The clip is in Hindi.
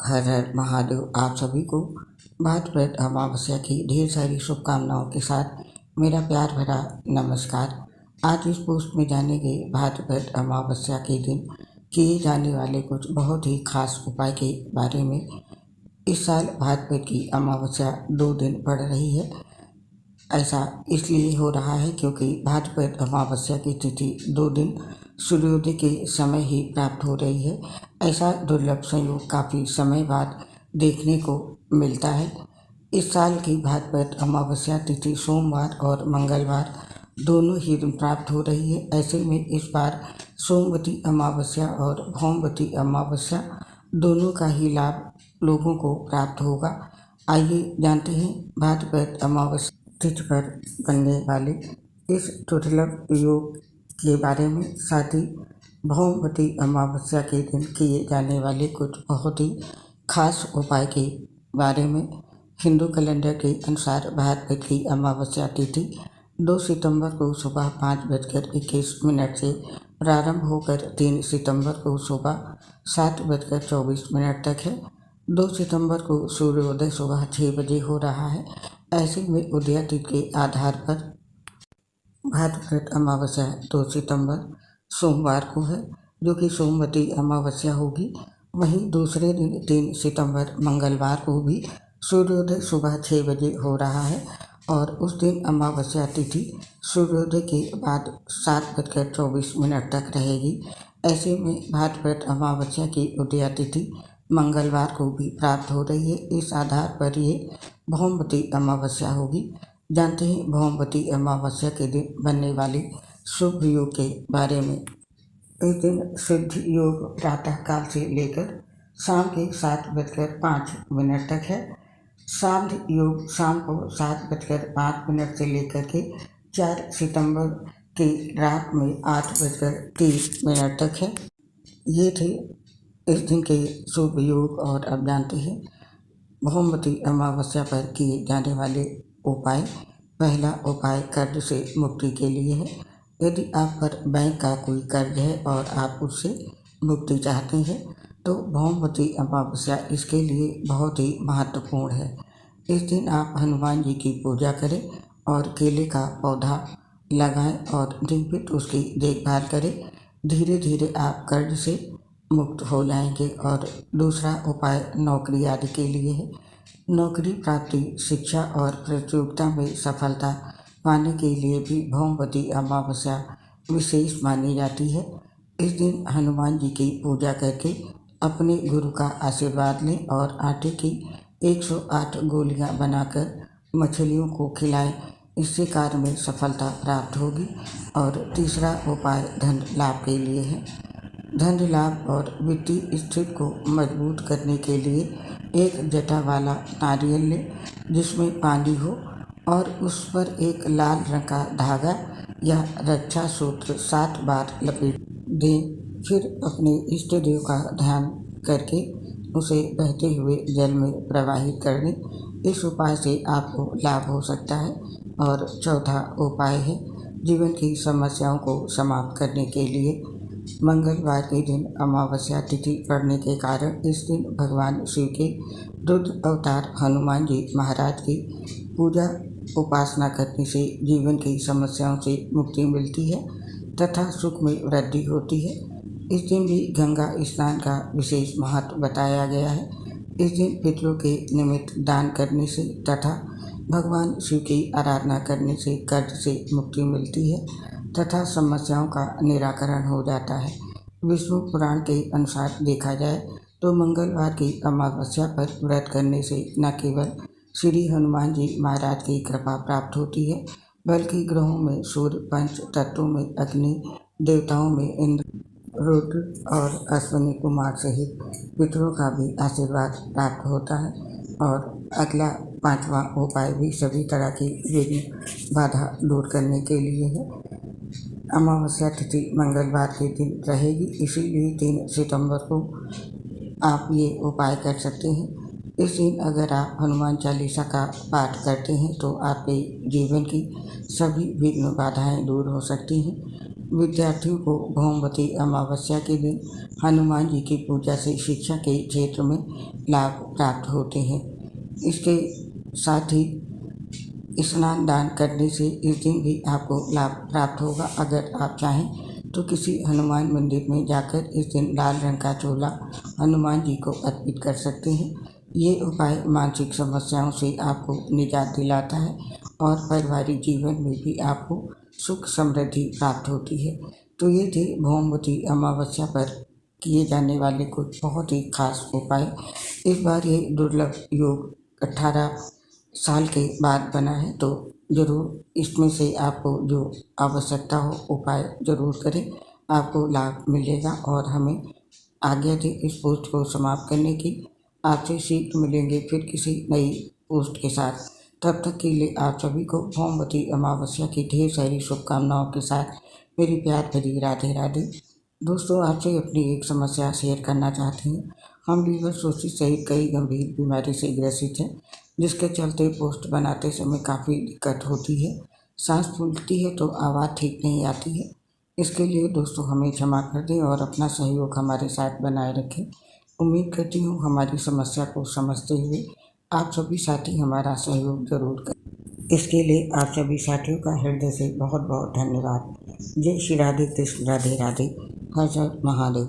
हर हर महादेव। आप सभी को भाद्रपद अमावस्या की ढेर सारी शुभकामनाओं के साथ मेरा प्यार भरा नमस्कार। आज इस पोस्ट में जानेंगे भाद्रपद अमावस्या के दिन किए जाने वाले कुछ बहुत ही खास उपाय के बारे में। इस साल भाद्रपद की अमावस्या 2 दिन पड़ रही है। ऐसा इसलिए हो रहा है क्योंकि भाद्रपद अमावस्या की तिथि 2 दिन सूर्योदय के समय ही प्राप्त हो रही है। ऐसा दुर्लभ संयोग काफ़ी समय बाद देखने को मिलता है। इस साल की भाद्रपद अमावस्या तिथि सोमवार और मंगलवार दोनों ही दिन प्राप्त हो रही है। ऐसे में इस बार सोमवती अमावस्या और भौमवती अमावस्या दोनों का ही लाभ लोगों को प्राप्त होगा। आइए जानते हैं भाद्रपद अमावस्या तिथि पर बनने वाले इस दुर्लभ योग के बारे में, साथ ही भौमवती अमावस्या के दिन किए जाने वाले कुछ बहुत ही खास उपाय के बारे में। हिंदू कैलेंडर के अनुसार भाद्रपद की अमावस्या तिथि 2 सितंबर को सुबह 5:21 से प्रारंभ होकर 3 सितंबर को सुबह 7:24 तक है। 2 सितंबर को सूर्योदय सुबह 6 बजे हो रहा है। ऐसे में उदय तिथि के आधार पर भाद्रपद अमावस्या 2 सितंबर सोमवार को है, जो कि सोमवती अमावस्या होगी। वहीं दूसरे दिन 3 सितंबर मंगलवार को भी सूर्योदय सुबह 6 बजे हो रहा है और उस दिन अमावस्या तिथि सूर्योदय के बाद 7:24 तक रहेगी। ऐसे में भाद्रपद अमावस्या की उदय तिथि मंगलवार को भी प्राप्त हो रही है। इस आधार पर ये भौमवती अमावस्या होगी। जानते हैं भौमवती अमावस्या के दिन बनने वाले शुभ योग के बारे में। इस दिन सिद्ध योग प्रातः काल से लेकर शाम के 7:05 तक है। सांध्य योग शाम को 7:05 से लेकर के 4 सितंबर की रात में 8:30 तक है। ये थे इस दिन के शुभ योग। और अब जानते हैं भौमवती अमावस्या पर किए जाने वाले उपाय। पहला उपाय कर्ज से मुक्ति के लिए है। यदि आप पर बैंक का कोई कर्ज है और आप उससे मुक्ति चाहते हैं तो भौमवती अमावस्या इसके लिए बहुत ही महत्वपूर्ण है। इस दिन आप हनुमान जी की पूजा करें और केले का पौधा लगाएं और नियमित उसकी देखभाल करें। धीरे धीरे आप कर्ज से मुक्त हो जाएंगे। और दूसरा उपाय नौकरी आदि के लिए है। नौकरी प्राप्ति, शिक्षा और प्रतियोगिता में सफलता पाने के लिए भी भौमवती अमावस्या विशेष मानी जाती है। इस दिन हनुमान जी की पूजा करके अपने गुरु का आशीर्वाद लें और आटे की 108 गोलियां बनाकर मछलियों को खिलाएं। इससे कार्य में सफलता प्राप्त होगी। और तीसरा उपाय धन लाभ के लिए है। धन लाभ और वित्तीय स्थिति को मजबूत करने के लिए एक जटा वाला नारियल लें जिसमें पानी हो और उस पर एक लाल रंग का धागा या रक्षा सूत्र 7 बार लपेट दें। फिर अपने इष्ट देव का ध्यान करके उसे बहते हुए जल में प्रवाहित कर दें। इस उपाय से आपको लाभ हो सकता है। और चौथा उपाय है जीवन की समस्याओं को समाप्त करने के लिए। मंगलवार के दिन अमावस्या तिथि पड़ने के कारण इस दिन भगवान शिव के रुद्र अवतार हनुमान जी महाराज की पूजा उपासना करने से जीवन की समस्याओं से मुक्ति मिलती है तथा सुख में वृद्धि होती है। इस दिन भी गंगा स्नान का विशेष महत्व बताया गया है। इस दिन पितरों के निमित्त दान करने से तथा भगवान शिव की आराधना करने से कर्ज से मुक्ति मिलती है तथा समस्याओं का निराकरण हो जाता है। विष्णु पुराण के अनुसार देखा जाए तो मंगलवार की अमावस्या पर व्रत करने से न केवल श्री हनुमान जी महाराज की कृपा प्राप्त होती है, बल्कि ग्रहों में सूर्य, पंच तत्वों में अग्नि, देवताओं में इंद्र, रुद्र और अश्विनी कुमार सहित पितरों का भी आशीर्वाद प्राप्त होता है। और अगला 5वां उपाय भी सभी तरह की विघ्न बाधा दूर करने के लिए है। अमावस्या तिथि मंगलवार के दिन रहेगी, इसीलिए 3 सितंबर को आप ये उपाय कर सकते हैं। इस दिन अगर आप हनुमान चालीसा का पाठ करते हैं तो आपके जीवन की सभी विघ्न बाधाएं दूर हो सकती हैं। विद्यार्थियों को भौमवती अमावस्या के दिन हनुमान जी की पूजा से शिक्षा के क्षेत्र में लाभ प्राप्त होते हैं। इसके साथ ही स्नान दान करने से इस दिन भी आपको लाभ प्राप्त होगा। अगर आप चाहें तो किसी हनुमान मंदिर में जाकर इस दिन लाल रंग का चोला हनुमान जी को अर्पित कर सकते हैं। ये उपाय मानसिक समस्याओं से आपको निजात दिलाता है और पारिवारिक जीवन में भी आपको सुख समृद्धि प्राप्त होती है। तो ये थे भौमवती अमावस्या पर किए जाने वाले कुछ बहुत ही खास उपाय। इस बार ये दुर्लभ योग 18 साल के बाद बना है, तो ज़रूर इसमें से आपको जो आवश्यकता हो उपाय ज़रूर करें, आपको लाभ मिलेगा। और हमें आज्ञा थी इस पोस्ट को समाप्त करने की। आपसे शीघ्र मिलेंगे फिर किसी नई पोस्ट के साथ। तब तक के लिए आप सभी को भौमवती अमावस्या की ढेर सारी शुभकामनाओं के साथ मेरी प्यार भरी राधे राधे। दोस्तों, आपसे अपनी एक समस्या शेयर करना चाहती हूँ। हम लीवर सोसिस सहित कई गंभीर बीमारी से ग्रसित हैं, जिसके चलते पोस्ट बनाते समय काफ़ी दिक्कत होती है। सांस फूलती है तो आवाज़ ठीक नहीं आती है। इसके लिए दोस्तों हमें क्षमा कर दें और अपना सहयोग हमारे साथ बनाए रखें। उम्मीद करती हूँ हमारी समस्या को समझते हुए आप सभी साथी हमारा सहयोग जरूर करें। इसके लिए आप सभी साथियों का हृदय से बहुत बहुत धन्यवाद। जय श्री राधे कृष्ण, राधे राधे, हर हर महादेव।